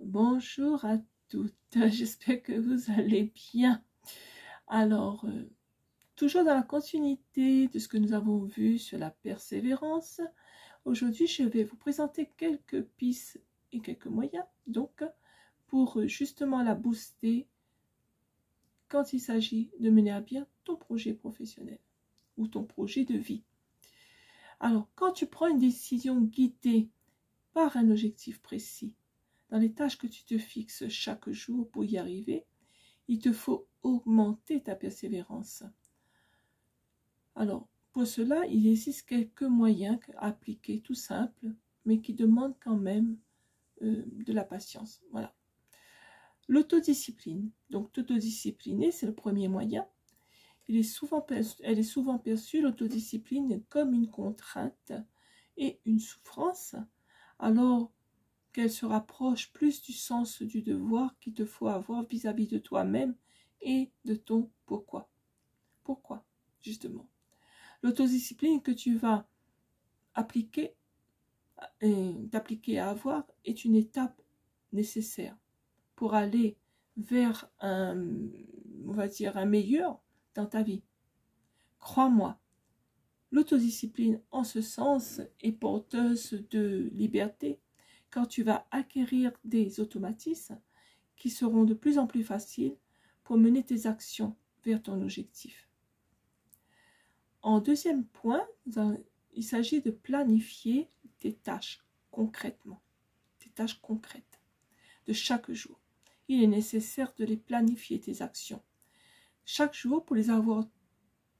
Bonjour à toutes, j'espère que vous allez bien. Alors, toujours dans la continuité de ce que nous avons vu sur la persévérance, aujourd'hui je vais vous présenter quelques pistes et quelques moyens donc pour justement la booster quand il s'agit de mener à bien ton projet professionnel ou ton projet de vie. Alors, quand tu prends une décision guidée par un objectif précis, dans les tâches que tu te fixes chaque jour pour y arriver, il te faut augmenter ta persévérance. Alors, pour cela, il existe quelques moyens à appliquer tout simples, mais qui demandent quand même de la patience. Voilà. L'autodiscipline. Donc, t'autodiscipliner, c'est le premier moyen. Elle est souvent perçue, l'autodiscipline, comme une contrainte et une souffrance, alors qu'elle se rapproche plus du sens du devoir qu'il te faut avoir vis-à-vis de toi-même et de ton pourquoi. Pourquoi, justement. L'autodiscipline que tu vas appliquer t'appliquer à avoir est une étape nécessaire pour aller vers on va dire, un meilleur dans ta vie. Crois-moi, l'autodiscipline en ce sens est porteuse de liberté, quand tu vas acquérir des automatismes qui seront de plus en plus faciles pour mener tes actions vers ton objectif. En deuxième point, il s'agit de planifier tes tâches concrètement, tes tâches concrètes de chaque jour. Il est nécessaire de les planifier, tes actions, chaque jour pour les avoir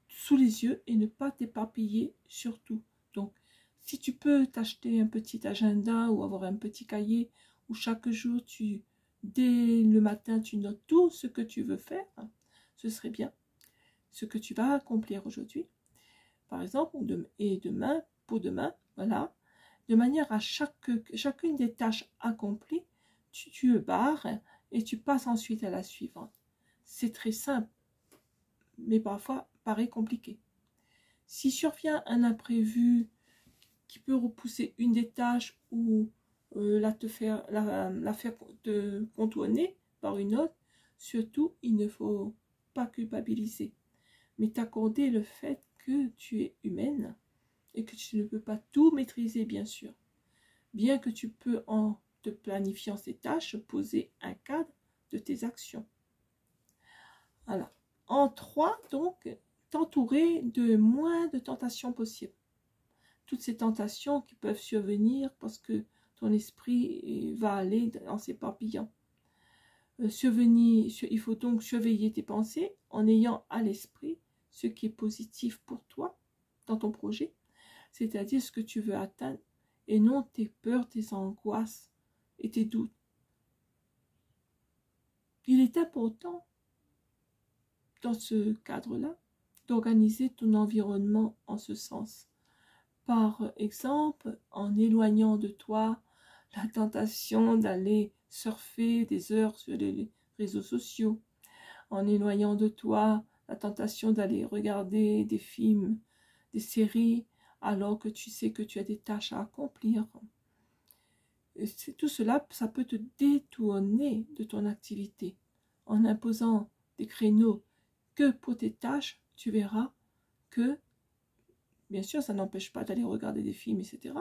sous les yeux et ne pas t'éparpiller surtout. Donc, si tu peux t'acheter un petit agenda ou avoir un petit cahier où chaque jour, dès le matin, tu notes tout ce que tu veux faire, ce serait bien. Ce que tu vas accomplir aujourd'hui, par exemple, et demain, pour demain, voilà, de manière à chacune des tâches accomplies, tu le barres et tu passes ensuite à la suivante. C'est très simple, mais parfois paraît compliqué. Si survient un imprévu qui peut repousser une des tâches ou la faire te contourner par une autre, surtout, il ne faut pas culpabiliser, mais t'accorder le fait que tu es humaine et que tu ne peux pas tout maîtriser, bien sûr. Bien que tu peux, en te planifiant ces tâches, poser un cadre de tes actions. Voilà. En 3, donc, t'entourer de moins de tentations possibles. Toutes ces tentations qui peuvent survenir parce que ton esprit va aller en s'éparpillant. Il faut donc surveiller tes pensées en ayant à l'esprit ce qui est positif pour toi dans ton projet, c'est-à-dire ce que tu veux atteindre et non tes peurs, tes angoisses et tes doutes. Il est important dans ce cadre-là d'organiser ton environnement en ce sens. Par exemple, en éloignant de toi la tentation d'aller surfer des heures sur les réseaux sociaux, en éloignant de toi la tentation d'aller regarder des films, des séries, alors que tu sais que tu as des tâches à accomplir. Tout cela, ça peut te détourner de ton activité. En imposant des créneaux que pour tes tâches, tu verras que bien sûr, ça n'empêche pas d'aller regarder des films, etc.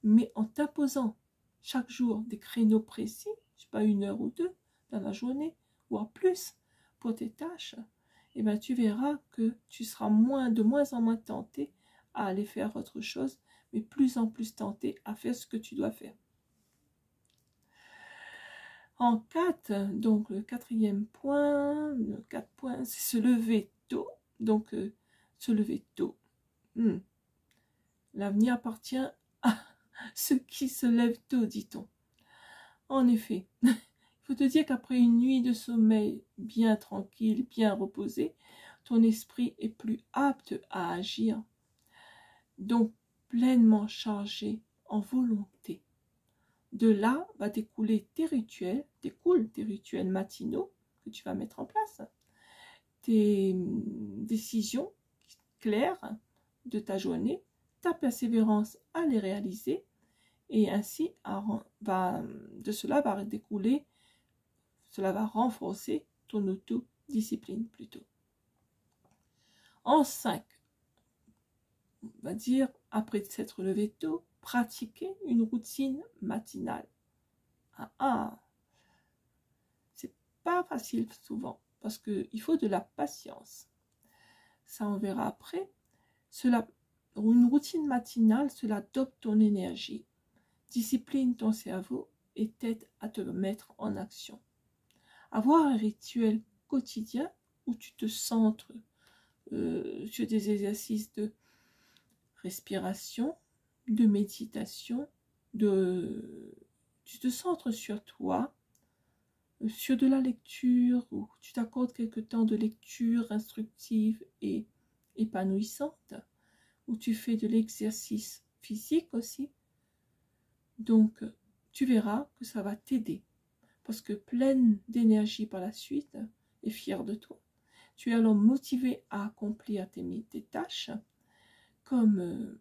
Mais en t'imposant chaque jour des créneaux précis, je sais pas, 1 heure ou 2 dans la journée, voire plus, pour tes tâches, eh ben, tu verras que tu seras de moins en moins tenté à aller faire autre chose, mais plus en plus tenté à faire ce que tu dois faire. En 4, donc le 4e point, le 4 points, c'est se lever tôt. Donc, se lever tôt. L'avenir appartient à ceux qui se lèvent tôt, dit-on. En effet, il faut te dire qu'après une nuit de sommeil bien tranquille, bien reposée, ton esprit est plus apte à agir, donc pleinement chargé en volonté. De là va découlent tes rituels matinaux que tu vas mettre en place, tes décisions claires de ta journée, ta persévérance à les réaliser Et ainsi, de cela va découler, cela va renforcer ton autodiscipline plutôt. En 5, on va dire, après s'être levé tôt, pratiquer une routine matinale. C'est pas facile souvent, parce qu'il faut de la patience. Ça, on verra après. Une routine matinale, cela dope ton énergie, discipline ton cerveau et t'aide à te mettre en action. Avoir un rituel quotidien où tu te centres sur des exercices de respiration, de méditation, tu te centres sur toi, sur de la lecture, où tu t'accordes quelque temps de lecture instructive et épanouissante, où tu fais de l'exercice physique aussi. Donc, tu verras que ça va t'aider, parce que pleine d'énergie par la suite et fière de toi, tu es alors motivé à accomplir tes tâches comme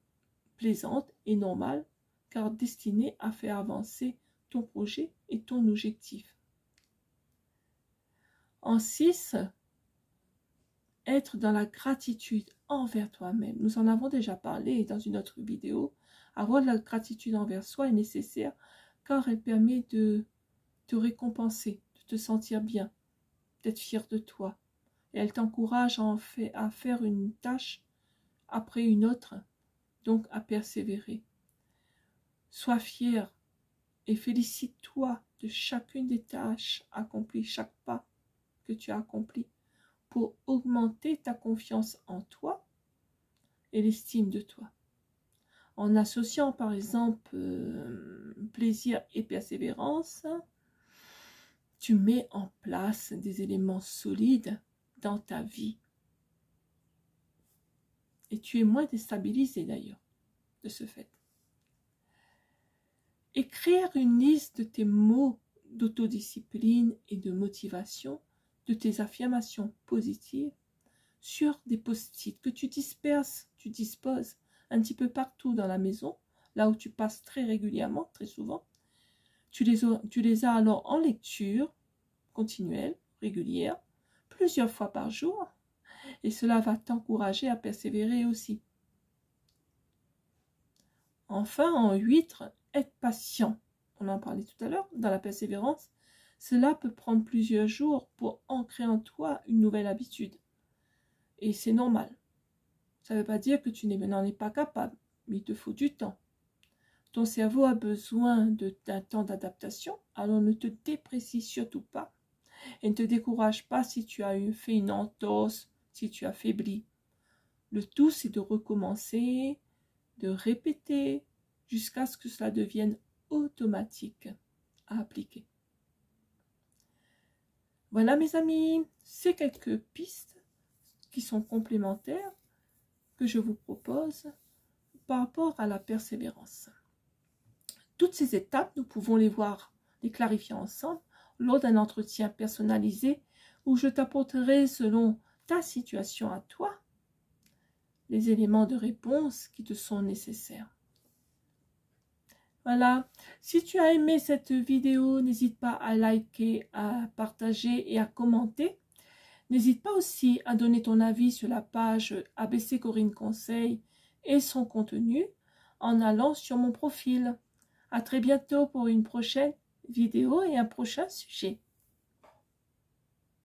plaisantes et normales, car destinées à faire avancer ton projet et ton objectif. En 6, être dans la gratitude envers toi-même. Nous en avons déjà parlé dans une autre vidéo. Avoir de la gratitude envers soi est nécessaire car elle permet de te récompenser, de te sentir bien, d'être fier de toi. Et elle t'encourage à faire une tâche après une autre, donc à persévérer. Sois fier et félicite-toi de chacune des tâches accomplies, chaque pas que tu as accompli, pour augmenter ta confiance en toi et l'estime de toi. En associant par exemple plaisir et persévérance, tu mets en place des éléments solides dans ta vie. Et tu es moins déstabilisé d'ailleurs de ce fait. Écrire une liste de tes mots d'autodiscipline et de motivation, de tes affirmations positives, sur des post-it que tu disposes un petit peu partout dans la maison, là où tu passes très régulièrement, très souvent. Tu les as alors en lecture continuelle, régulière, plusieurs fois par jour, et cela va t'encourager à persévérer aussi. Enfin, en 8, être patient. On en parlait tout à l'heure, dans la persévérance, cela peut prendre plusieurs jours pour ancrer en toi une nouvelle habitude. Et c'est normal. Ça ne veut pas dire que tu n'en es pas capable, mais il te faut du temps. Ton cerveau a besoin d'un temps d'adaptation, alors ne te déprécie surtout pas. Et ne te décourage pas si tu as fait une entorse, si tu as faibli. Le tout, c'est de recommencer, de répéter, jusqu'à ce que cela devienne automatique à appliquer. Voilà mes amis, ces quelques pistes qui sont complémentaires que je vous propose par rapport à la persévérance. Toutes ces étapes, nous pouvons les clarifier ensemble lors d'un entretien personnalisé où je t'apporterai selon ta situation à toi les éléments de réponse qui te sont nécessaires. Voilà, si tu as aimé cette vidéo, n'hésite pas à liker, à partager et à commenter. N'hésite pas aussi à donner ton avis sur la page ABC Corinne Conseil et son contenu en allant sur mon profil. À très bientôt pour une prochaine vidéo et un prochain sujet.